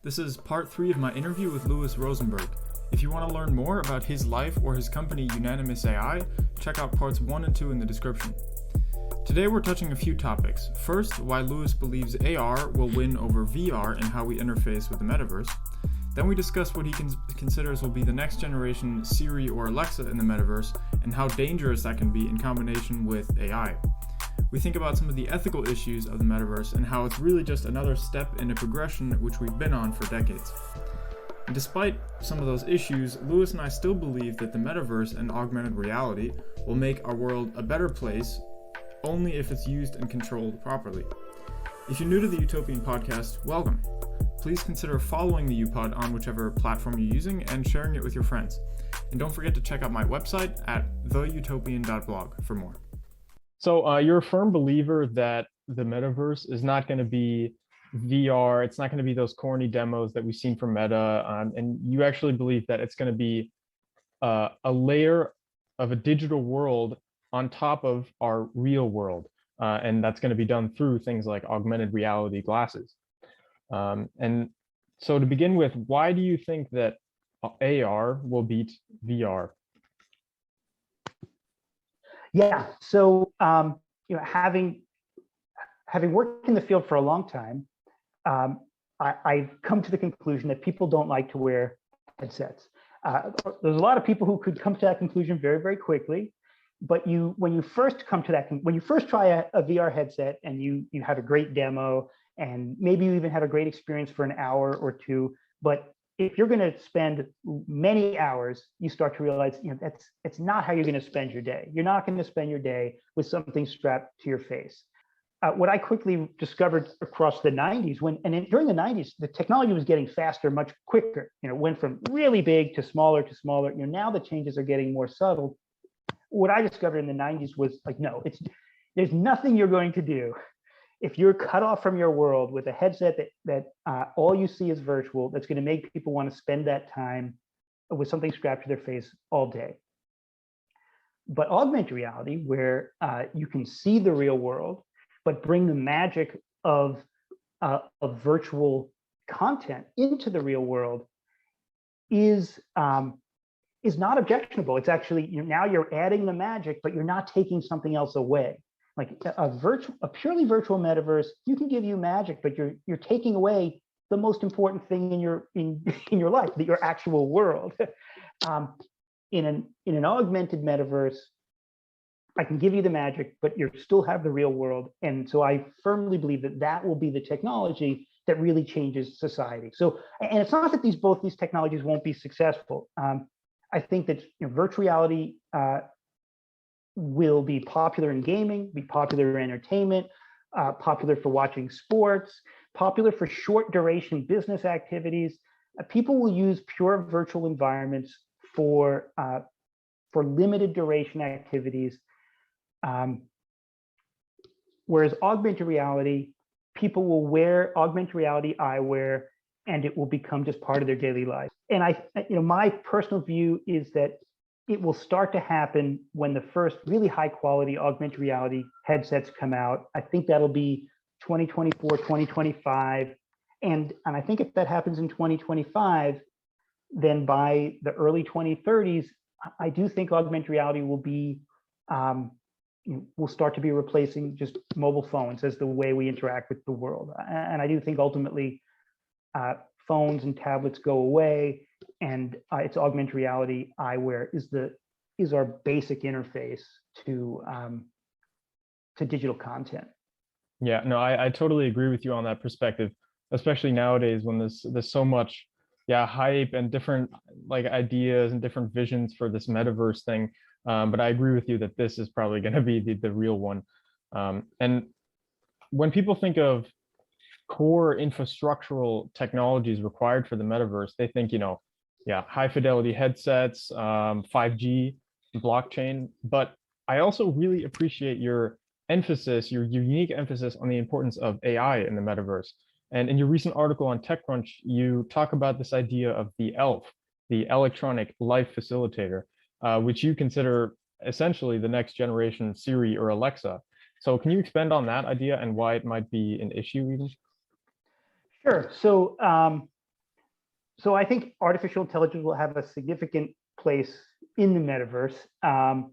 This is part 3 of my interview with Rosenberg. If you want to learn more about his life or his company Unanimous AI, check out parts 1 and 2 in the description. Today we're touching a few topics. First, why Lewis believes AR will win over VR in how we interface with the metaverse. Then we discuss what he considers will be the next generation Siri or Alexa in the metaverse and how dangerous that can be in combination with AI. We think about some of the ethical issues of the metaverse and how it's really just another step in a progression which we've been on for decades. And despite some of those issues, Lewis and I still believe that the metaverse and augmented reality will make our world a better place only if it's used and controlled properly. If you're new to the Utopian podcast, welcome. Please consider following the UPod on whichever platform you're using and sharing it with your friends. And don't forget to check out my website at theutopian.blog for more. So you're a firm believer that the metaverse is not going to be VR. It's not going to be those corny demos that we've seen from Meta. And you actually believe that it's going to be a layer of a digital world on top of our real world. And that's going to be done through things like augmented reality glasses. And so to begin with, why do you think that AR will beat VR? Yeah, so having worked in the field for a long time, I've come to the conclusion that people don't like to wear headsets. There's a lot of people who could come to that conclusion very, very quickly. But when you first try a VR headset and you have a great demo and maybe you even have a great experience for an hour or two, but if you're going to spend many hours, you start to realize, it's not how you're going to spend your day. You're not going to spend your day with something strapped to your face. What I quickly discovered across the 90s, during the 90s, the technology was getting faster, much quicker. It went from really big to smaller to smaller. Now the changes are getting more subtle. What I discovered in the 90s was like, no, there's nothing you're going to do if you're cut off from your world with a headset that all you see is virtual, that's going to make people want to spend that time with something strapped to their face all day. But augmented reality, where you can see the real world, but bring the magic of virtual content into the real world, is not objectionable. It's actually, now you're adding the magic, but you're not taking something else away. Like a purely virtual metaverse, you can give you magic, but you're taking away the most important thing in your life, your actual world. In an augmented metaverse, I can give you the magic, but you still have the real world. And so I firmly believe that will be the technology that really changes society. So, and it's not that both these technologies won't be successful. I think that virtual reality will be popular in gaming, be popular in entertainment, popular for watching sports, popular for short duration business activities. People will use pure virtual environments for limited duration activities. Whereas augmented reality, people will wear augmented reality eyewear, and it will become just part of their daily life. And my personal view is that it will start to happen when the first really high quality augmented reality headsets come out. I think that'll be 2024, 2025. And I think if that happens in 2025, then by the early 2030s, I do think augmented reality will start to be replacing just mobile phones as the way we interact with the world. And I do think ultimately phones and tablets go away, and it's augmented reality eyewear is our basic interface to digital content. Yeah, no, I totally agree with you on that perspective, especially nowadays when there's so much hype and different ideas and different visions for this metaverse thing. But I agree with you that this is probably going to be the real one. And when people think of core infrastructural technologies required for the metaverse, they think, high fidelity headsets, 5G, blockchain. But I also really appreciate your unique emphasis on the importance of AI in the metaverse. And in your recent article on TechCrunch, you talk about this idea of the ELF, the electronic life facilitator, which you consider essentially the next generation Siri or Alexa. So can you expand on that idea and why it might be an issue even? Sure. So so I think artificial intelligence will have a significant place in the metaverse, and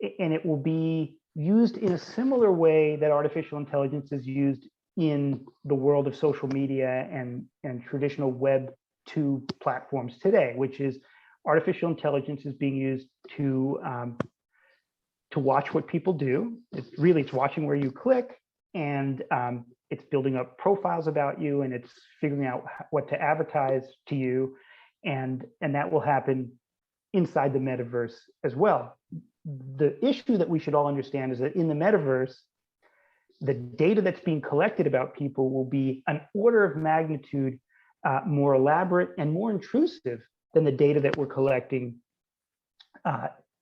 it will be used in a similar way that artificial intelligence is used in the world of social media and traditional Web 2 platforms today, which is artificial intelligence is being used to watch what people do. It's watching where you click, and it's building up profiles about you, and it's figuring out what to advertise to you, and that will happen inside the metaverse as well. The issue that we should all understand is that in the metaverse, the data that's being collected about people will be an order of magnitude more elaborate and more intrusive than the data that we're collecting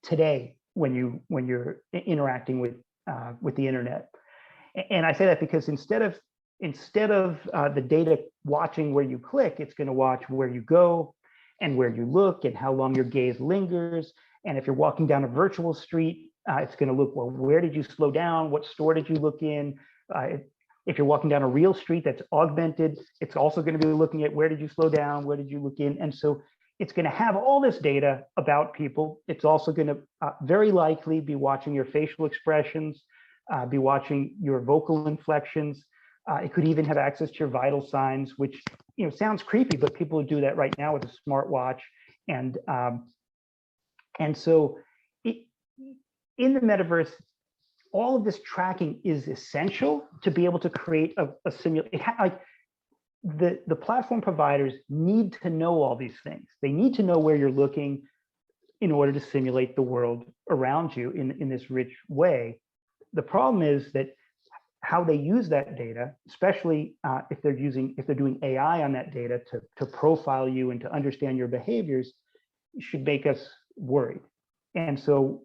today when you're interacting with the internet. And I say that because instead of the data watching where you click, it's going to watch where you go and where you look and how long your gaze lingers. And if you're walking down a virtual street, it's going to look, well, where did you slow down? What store did you look in? If you're walking down a real street that's augmented, it's also going to be looking at where did you slow down? Where did you look in? And so it's going to have all this data about people. It's also going to very likely be watching your facial expressions, be watching your vocal inflections. It could even have access to your vital signs, which sounds creepy, but people do that right now with a smartwatch. And so in the metaverse, all of this tracking is essential to be able to create a simulation. Like the platform providers need to know all these things. They need to know where you're looking in order to simulate the world around you in this rich way. The problem is that how they use that data, especially if they're doing AI on that data to profile you and to understand your behaviors, should make us worried. And so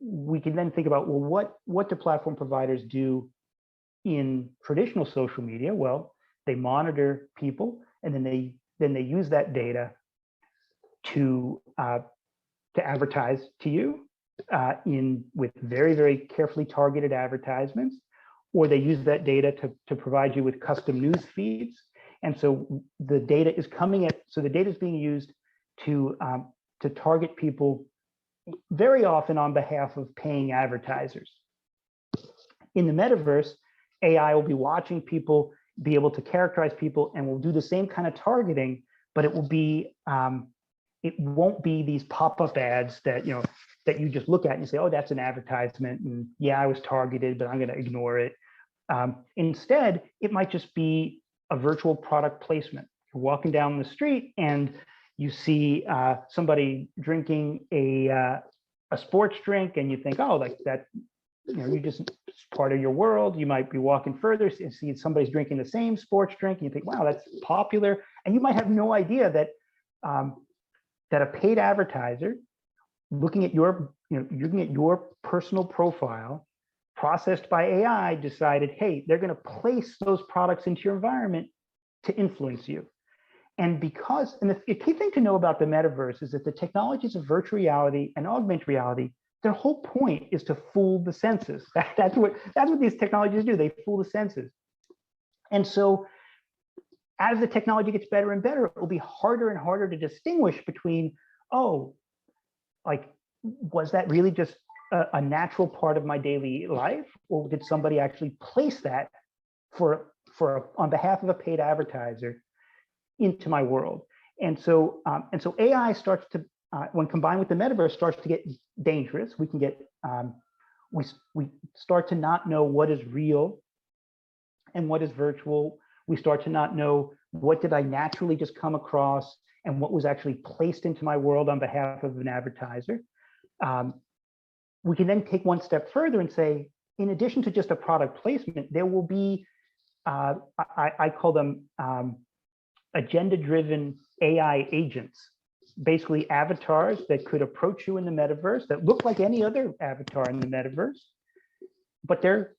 we can then think about, well, what do platform providers do in traditional social media? Well, they monitor people, and then they use that data to advertise to you with very, very carefully targeted advertisements, or they use that data to provide you with custom news feeds. And so the data is being used to target people very often on behalf of paying advertisers. In the metaverse, AI will be watching people, be able to characterize people, and will do the same kind of targeting, but it won't be these pop-up ads that you just look at and you say, oh, that's an advertisement, and yeah, I was targeted, but I'm going to ignore it. Instead, it might just be a virtual product placement. You're walking down the street and you see somebody drinking a sports drink, and you think, oh, like that, you just, it's part of your world. You might be walking further and see somebody's drinking the same sports drink, and you think, wow, that's popular. And you might have no idea that that a paid advertiser looking at your personal profile, processed by AI, decided, hey, they're going to place those products into your environment to influence you. And the key thing to know about the metaverse is that the technologies of virtual reality and augmented reality, their whole point is to fool the senses. That's what these technologies do. They fool the senses. And so as the technology gets better and better, it will be harder and harder to distinguish between, oh, like, was that really just a natural part of my daily life, or did somebody actually place that on behalf of a paid advertiser into my world? And so AI starts to, when combined with the metaverse, starts to get dangerous. We can get we start to not know what is real and what is virtual. We start to not know what did I naturally just come across and what was actually placed into my world on behalf of an advertiser. We can then take one step further and say, in addition to just a product placement, there will be, I call them agenda-driven AI agents, basically avatars that could approach you in the metaverse that look like any other avatar in the metaverse, but they're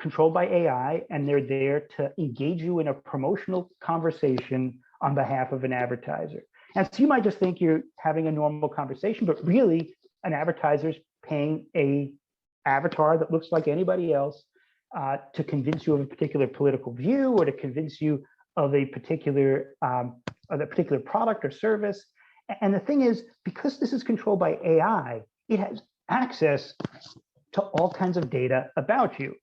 controlled by AI, and they're there to engage you in a promotional conversation on behalf of an advertiser. And so you might just think you're having a normal conversation, but really an advertiser's paying a avatar that looks like anybody else to convince you of a particular political view, or to convince you of a particular the particular product or service. And the thing is, because this is controlled by AI, it has access to all kinds of data about you.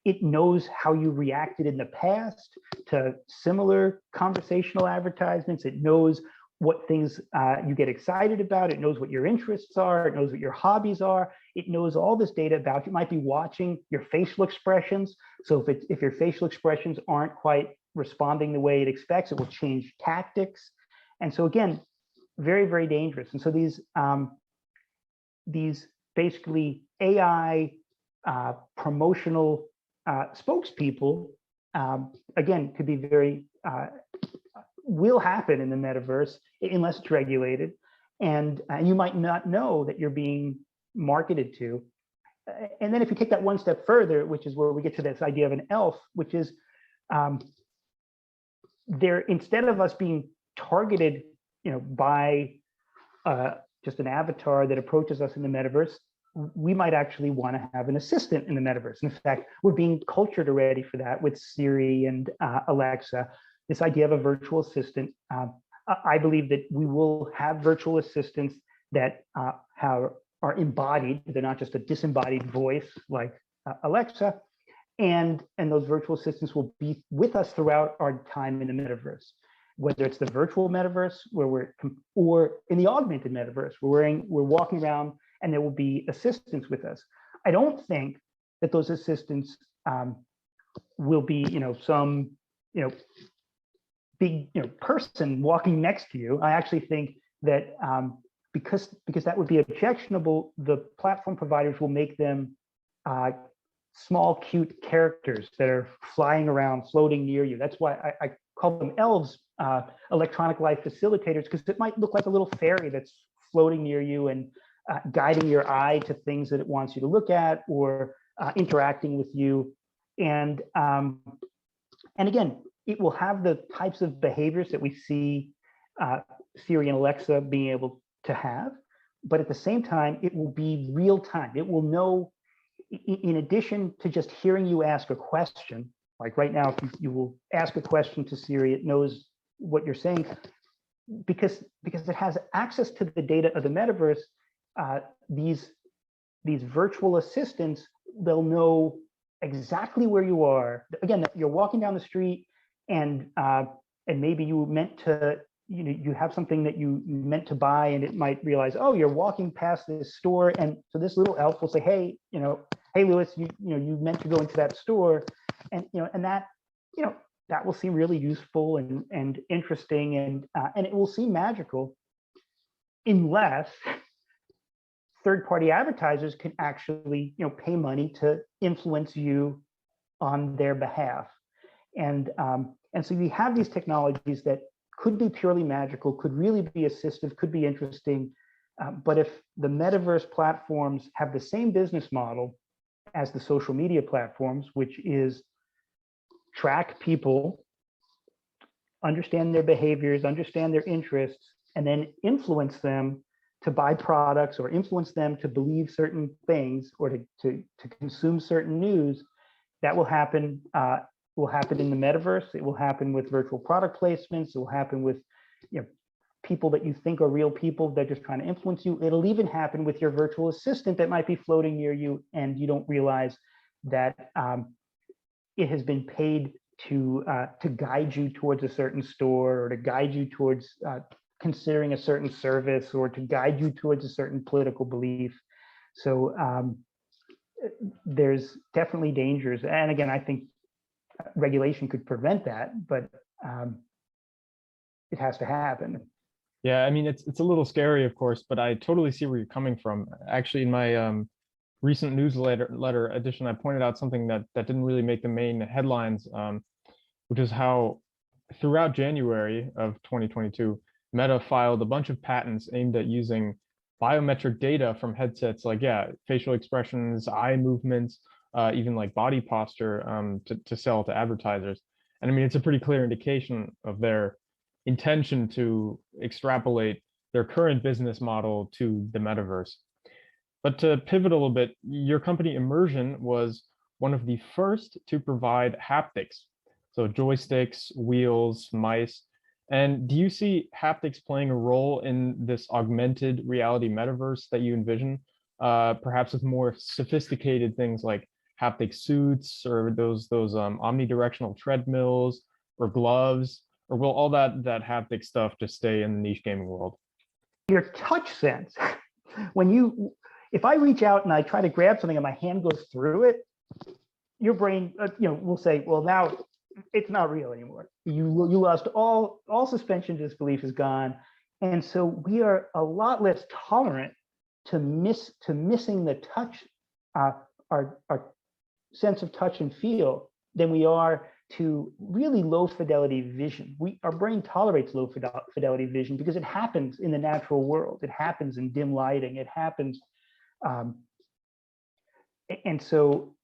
It knows how you reacted in the past to similar conversational advertisements. It knows what things you get excited about. It knows what your interests are. It knows what your hobbies are. It knows all this data about you. It might be watching your facial expressions. So if your facial expressions aren't quite responding the way it expects, it will change tactics. And so again, very, very dangerous. And so these basically AI promotional spokespeople, again, could be very, will happen in the metaverse unless it's regulated. And you might not know that you're being marketed to. And then if you take that one step further, which is where we get to this idea of an elf, which is there, instead of us being targeted, by just an avatar that approaches us in the metaverse, we might actually want to have an assistant in the metaverse. In fact, we're being cultured already for that with Siri and Alexa, this idea of a virtual assistant. I believe that we will have virtual assistants that are embodied. They're not just a disembodied voice like Alexa. And those virtual assistants will be with us throughout our time in the metaverse, whether it's the virtual metaverse or in the augmented metaverse, we're walking around and there will be assistants with us. I don't think that those assistants will be, some, big, person walking next to you. I actually think that because that would be objectionable, the platform providers will make them small, cute characters that are flying around, floating near you. That's why I call them elves, electronic life facilitators, because it might look like a little fairy that's floating near you and guiding your eye to things that it wants you to look at, or interacting with you. And again, it will have the types of behaviors that we see Siri and Alexa being able to have, but at the same time, it will be real time. It will know, in addition to just hearing you ask a question, like right now, if you will ask a question to Siri, it knows what you're saying, because it has access to the data of the metaverse. These virtual assistants, they'll know exactly where you are. Again, you're walking down the street, and maybe you meant to, you have something that you meant to buy, and it might realize, oh, you're walking past this store, and so this little elf will say, hey, hey, Lewis, you meant to go into that store, and and that, that will seem really useful and interesting, and it will seem magical, unless third-party advertisers can actually pay money to influence you on their behalf. And so you have these technologies that could be purely magical, could really be assistive, could be interesting. But if the metaverse platforms have the same business model as the social media platforms, which is track people, understand their behaviors, understand their interests, and then influence them to buy products, or influence them to believe certain things, or to consume certain news, that will happen in the metaverse. It will happen with virtual product placements. It will happen with people that you think are real people that are just trying to influence you. It'll even happen with your virtual assistant that might be floating near you, and you don't realize that it has been paid to guide you towards a certain store, or to guide you towards considering a certain service, or to guide you towards a certain political belief. So there's definitely dangers. And again, I think regulation could prevent that, but it has to happen. Yeah, I mean, it's a little scary, of course, but I totally see where you're coming from. Actually, in my recent newsletter edition, I pointed out something that didn't really make the main headlines, which is how throughout January of 2022, Meta filed a bunch of patents aimed at using biometric data from headsets, like, facial expressions, eye movements, even like body posture, to sell to advertisers. And I mean, it's a pretty clear indication of their intention to extrapolate their current business model to the metaverse. But to pivot a little bit, your company Immersion was one of the first to provide haptics, so joysticks, wheels, mice, And do you see haptics playing a role in this augmented reality metaverse that you envision? Perhaps with more sophisticated things like haptic suits or those omnidirectional treadmills or gloves, or will all that haptic stuff just stay in the niche gaming world? Your touch sense, if I reach out and I try to grab something and my hand goes through it, your brain, will say, well, now it's not real anymore. You lost all suspension disbelief is gone. And so we are a lot less tolerant to missing the touch, our sense of touch and feel, than we are to really low fidelity vision. Our brain tolerates low fidelity vision because it happens in the natural world. It happens in dim lighting. It happens. And so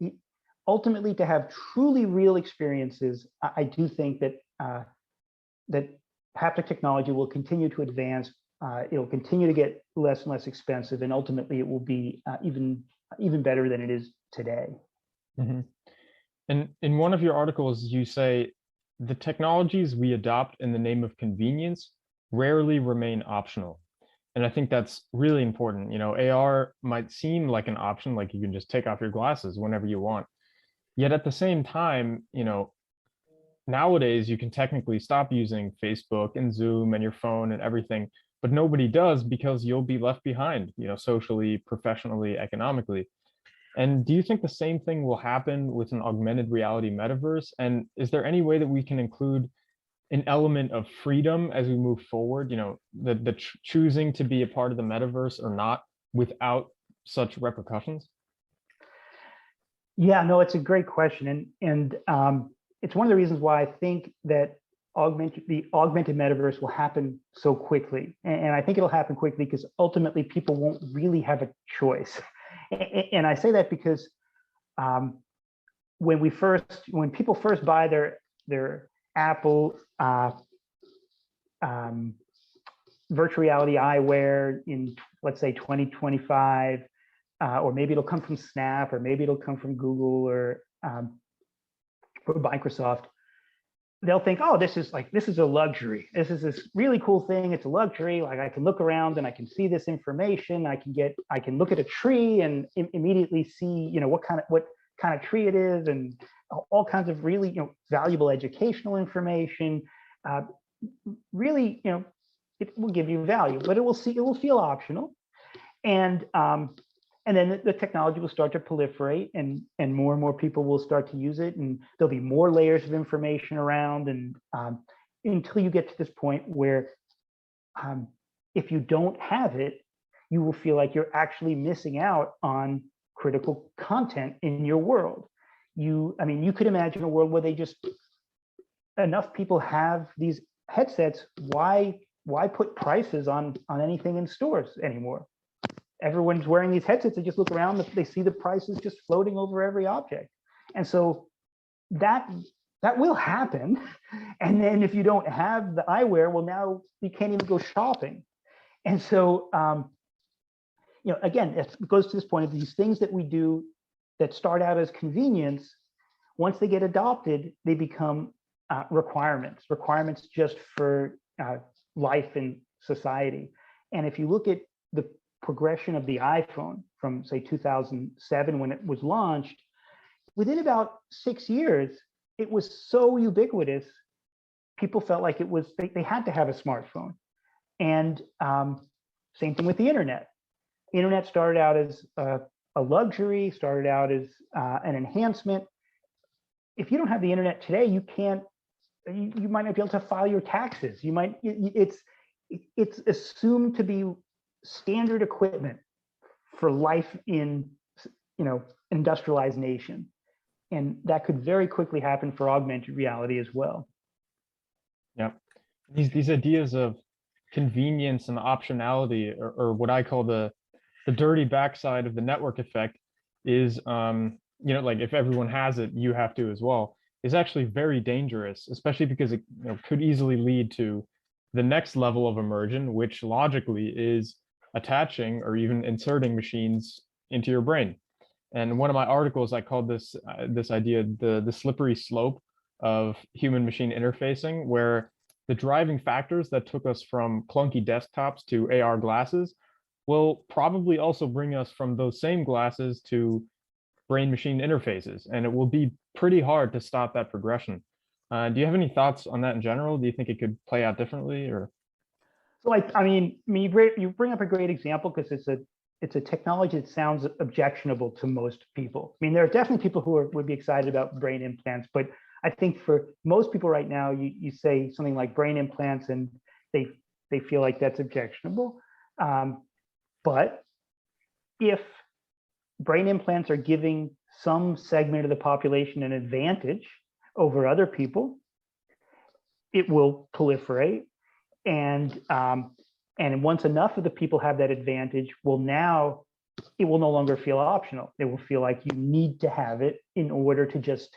ultimately, to have truly real experiences, I do think that that haptic technology will continue to advance. It'll continue to get less and less expensive, and ultimately it will be even better than it is today. Mm-hmm. And in one of your articles, you say the technologies we adopt in the name of convenience rarely remain optional. And I think that's really important. AR might seem like an option, like you can just take off your glasses whenever you want. Yet at the same time, nowadays you can technically stop using Facebook and Zoom and your phone and everything, but nobody does because you'll be left behind, socially, professionally, economically. And do you think the same thing will happen with an augmented reality metaverse? And is there any way that we can include an element of freedom as we move forward, the choosing to be a part of the metaverse or not without such repercussions? Yeah, no, it's a great question. And it's one of the reasons why I think that the augmented metaverse will happen so quickly. And I think it'll happen quickly because ultimately people won't really have a choice. And I say that because when people first buy their Apple virtual reality eyewear in, let's say, 2025, or maybe it'll come from Snap, or maybe it'll come from Google or Microsoft, they'll think, oh, this is a luxury. This is this really cool thing. It's a luxury. Like, I can look around and I can see this information. I can look at a tree and immediately see, what kind of tree it is, and all kinds of really, valuable educational information. Really, it will give you value, but it will feel optional. And then the technology will start to proliferate, and more and more people will start to use it, and there'll be more layers of information around, and until you get to this point where if you don't have it, you will feel like you're actually missing out on critical content in your world. You could imagine a world where enough people have these headsets. Why put prices on anything in stores anymore? Everyone's wearing these headsets. They just look around, they see the prices just floating over every object. And so that will happen. And then if you don't have the eyewear, well, now you can't even go shopping. And so, again, it goes to this point of these things that we do that start out as convenience. Once they get adopted, they become requirements just for life and society. And if you look at the progression of the iPhone from, say, 2007, when it was launched, within about 6 years, it was so ubiquitous, people felt like they had to have a smartphone. And same thing with the internet. The internet started out as a luxury, started out as an enhancement. If you don't have the internet today, you might not be able to file your taxes. It's assumed to be standard equipment for life in, industrialized nation. And that could very quickly happen for augmented reality as well. Yeah, these ideas of convenience and optionality, or what I call the dirty backside of the network effect, is like, if everyone has it, you have to as well, is actually very dangerous, especially because it could easily lead to the next level of immersion, which logically is attaching or even inserting machines into your brain. And in one of my articles, I called this idea the slippery slope of human machine interfacing, where the driving factors that took us from clunky desktops to AR glasses will probably also bring us from those same glasses to brain-machine interfaces, and it will be pretty hard to stop that progression. Do you have any thoughts on that in general? Do you think it could play out differently, or? So you bring up a great example because it's a technology that sounds objectionable to most people. I mean, there are definitely people who would be excited about brain implants, but I think for most people right now, you say something like brain implants and they feel like that's objectionable. But if brain implants are giving some segment of the population an advantage over other people, it will proliferate. And once enough of the people have that advantage, it will no longer feel optional. It will feel like you need to have it in order to just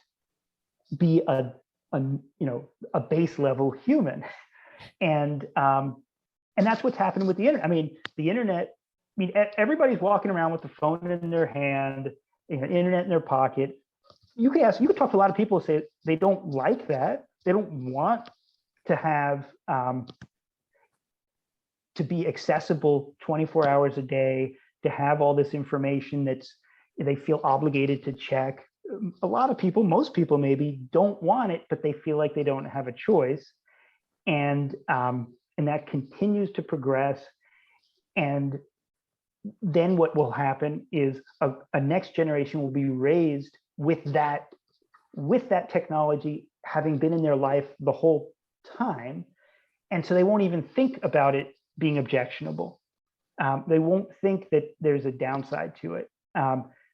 be a base level human. And that's what's happened with the internet. I mean, the internet. I mean, everybody's walking around with the phone in their hand, internet in their pocket. You could talk to a lot of people who say they don't like that. They don't want to have to be accessible 24 hours a day, to have all this information they feel obligated to check. A lot of people, most people maybe, don't want it, but they feel like they don't have a choice. And that continues to progress. And then what will happen is a next generation will be raised with that technology having been in their life the whole time. And so they won't even think about it being objectionable. They won't think that there's a downside to it.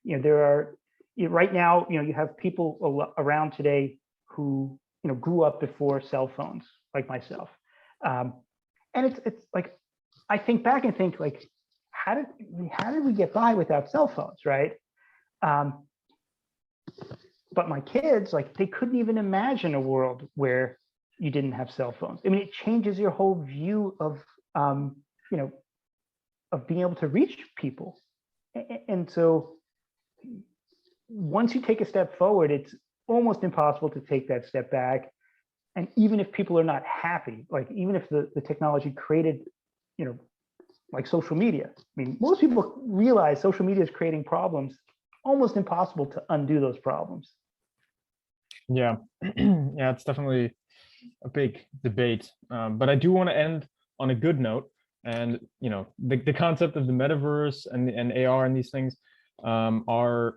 There are right now, you have people around today who grew up before cell phones, like myself. And it's like, I think back and think like, how did we get by without cell phones, right? But my kids, like, they couldn't even imagine a world where you didn't have cell phones. I mean, it changes your whole view of being able to reach people. And so once you take a step forward, it's almost impossible to take that step back. And even if people are not happy, like even if the technology created, like social media. I mean, most people realize social media is creating problems, almost impossible to undo those problems. Yeah, yeah, it's definitely a big debate. But I do want to end on a good note. And the concept of the metaverse and AR and these things are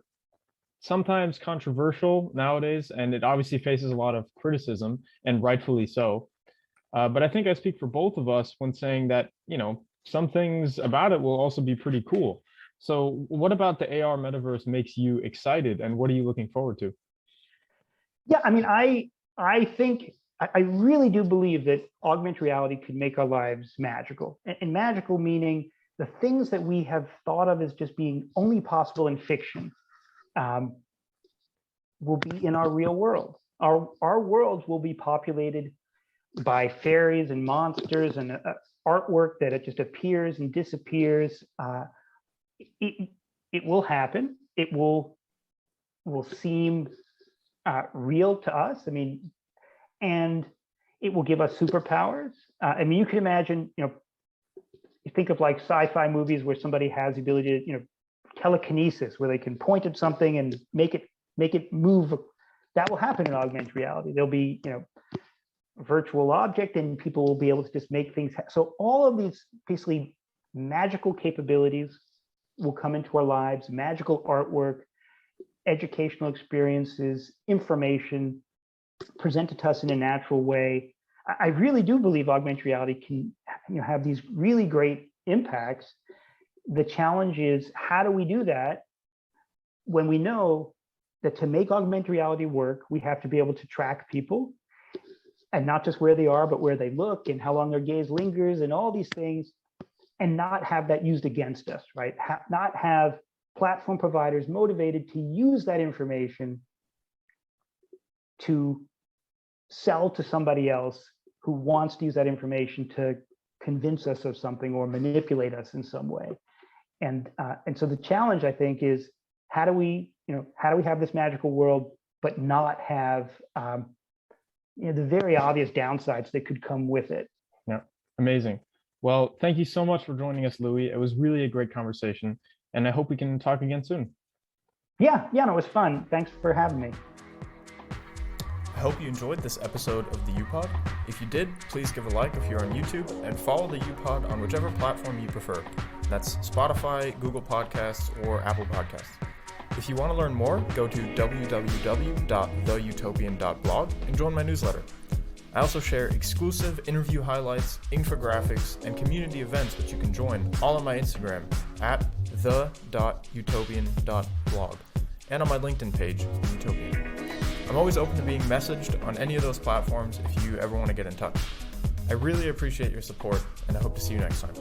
sometimes controversial nowadays, and it obviously faces a lot of criticism, and rightfully so. But I think I speak for both of us when saying that some things about it will also be pretty cool. So what about the AR metaverse makes you excited, and what are you looking forward to? Yeah, I mean, I think I really do believe that augmented reality could make our lives magical. And magical meaning the things that we have thought of as just being only possible in fiction will be in our real world. Our worlds will be populated by fairies and monsters and artwork that it just appears and disappears. It will happen. It will seem real to us. I mean, and it will give us superpowers. I mean, you can imagine, you think of like sci-fi movies where somebody has the ability to, telekinesis, where they can point at something and make it move. That will happen in augmented reality. There'll be, a virtual object, and people will be able to just make things. So all of these basically magical capabilities will come into our lives, magical artwork, educational experiences, information presented to us in a natural way. I really do believe augmented reality can have these really great impacts. The challenge is, how do we do that when we know that to make augmented reality work, we have to be able to track people, and not just where they are, but where they look and how long their gaze lingers and all these things, and not have that used against us, right? Not have platform providers motivated to use that information to sell to somebody else who wants to use that information to convince us of something or manipulate us in some way. And so the challenge, I think, is how do we have this magical world, but not have the very obvious downsides that could come with it. Yeah, amazing. Well, thank you so much for joining us, Louis. It was really a great conversation, and I hope we can talk again soon. Yeah, no, it was fun. Thanks for having me. I hope you enjoyed this episode of the UPod. If you did, please give a like if you're on YouTube, and follow the UPod on whichever platform you prefer. That's Spotify, Google Podcasts, or Apple Podcasts. If you want to learn more, go to www.theutopian.blog and join my newsletter. I also share exclusive interview highlights, infographics, and community events which you can join all on my Instagram at the.utopian.blog and on my LinkedIn page, Utopian. I'm always open to being messaged on any of those platforms if you ever want to get in touch. I really appreciate your support, and I hope to see you next time.